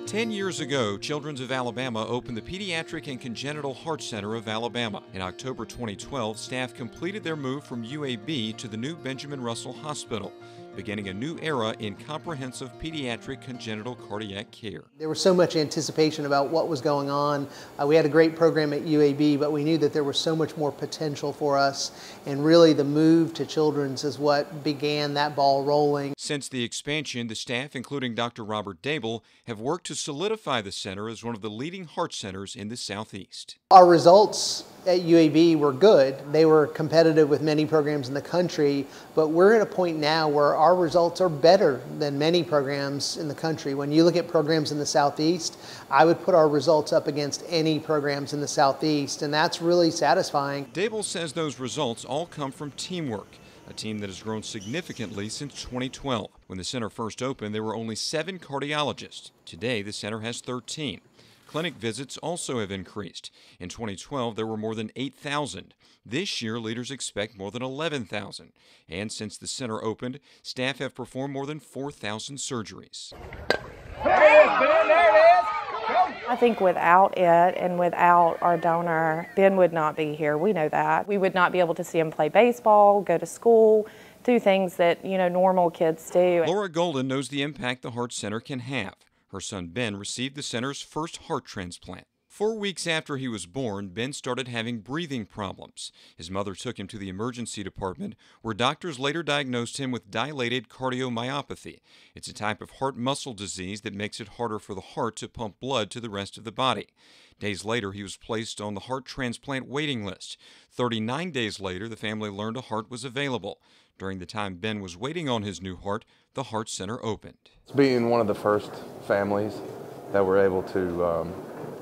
10 years ago, Children's of Alabama opened the Pediatric and Congenital Heart Center of Alabama. In October 2012, staff completed their move from UAB to the new Benjamin Russell Hospital, beginning a new era in comprehensive pediatric congenital cardiac care. There was so much anticipation about what was going on. We had a great program at UAB, but we knew that there was so much more potential for us, and really the move to Children's is what began that ball rolling. Since the expansion, the staff, including Dr. Robert Dable, have worked to solidify the center as one of the leading heart centers in the Southeast. Our results at UAB were good. They were competitive with many programs in the country, but we're at a point now where our results are better than many programs in the country. When you look at programs in the Southeast, I would put our results up against any programs in the Southeast, and that's really satisfying. Dable says those results all come from teamwork, a team that has grown significantly since 2012. When the center first opened, there were only 7 cardiologists. Today, the center has 13. Clinic visits also have increased. In 2012, there were more than 8,000. This year, leaders expect more than 11,000. And since the center opened, staff have performed more than 4,000 surgeries. I think without it and without our donor, Ben would not be here. We know that. We would not be able to see him play baseball, go to school, do things that, normal kids do. Laura Golden knows the impact the Heart Center can have. Her son Ben received the center's first heart transplant. 4 weeks after he was born, Ben started having breathing problems. His mother took him to the emergency department, where doctors later diagnosed him with dilated cardiomyopathy. It's a type of heart muscle disease that makes it harder for the heart to pump blood to the rest of the body. Days later, he was placed on the heart transplant waiting list. 39 days later, the family learned a heart was available. During the time Ben was waiting on his new heart, the Heart Center opened. Being one of the first families that were able to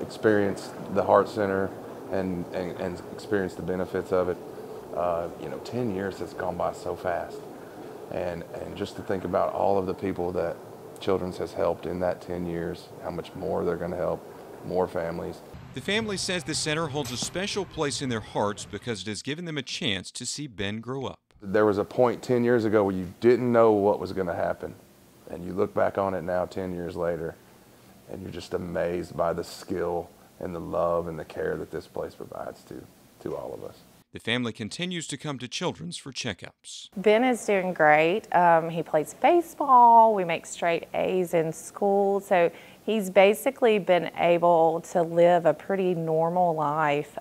experience the Heart Center and experience the benefits of it, 10 years has gone by so fast. And just to think about all of the people that Children's has helped in that 10 years, how much more they're going to help more families. The family says the center holds a special place in their hearts because it has given them a chance to see Ben grow up. There was a point 10 years ago where you didn't know what was going to happen. And you look back on it now 10 years later, and you're just amazed by the skill and the love and the care that this place provides to all of us. The family continues to come to Children's for checkups. Ben is doing great. He plays baseball. We make straight A's in school. So he's basically been able to live a pretty normal life,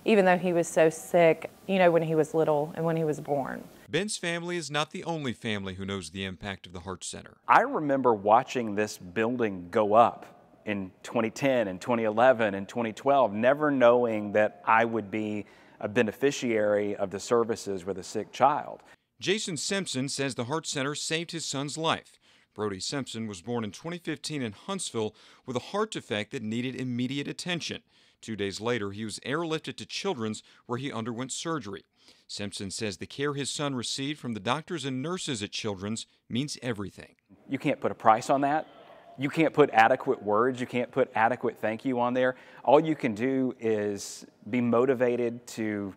even though he was so sick, when he was little and when he was born. Ben's family is not the only family who knows the impact of the Heart Center. I remember watching this building go up in 2010 and 2011 and 2012, never knowing that I would be a beneficiary of the services with a sick child. Jason Simpson says the Heart Center saved his son's life. Brody Simpson was born in 2015 in Huntsville with a heart defect that needed immediate attention. 2 days later, he was airlifted to Children's, where he underwent surgery. Simpson says the care his son received from the doctors and nurses at Children's means everything. You can't put a price on that. You can't put adequate words. You can't put adequate thank you on there. All you can do is be motivated to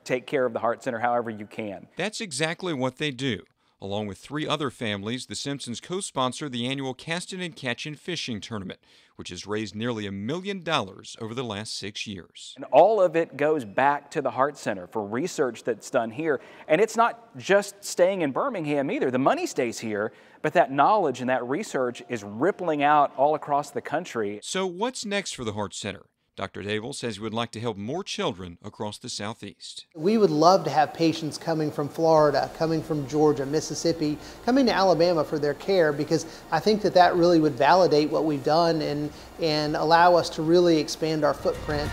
take care of the Heart Center however you can. That's exactly what they do. Along with 3 other families, the Simpsons co-sponsor the annual Casting and Catching fishing tournament, which has raised nearly $1 million over the last 6 years. And all of it goes back to the Heart Center for research that's done here. And it's not just staying in Birmingham either. The money stays here, but that knowledge and that research is rippling out all across the country. So what's next for the Heart Center? Dr. Dable says he would like to help more children across the Southeast. We would love to have patients coming from Florida, coming from Georgia, Mississippi, coming to Alabama for their care, because I think that really would validate what we've done and allow us to really expand our footprint.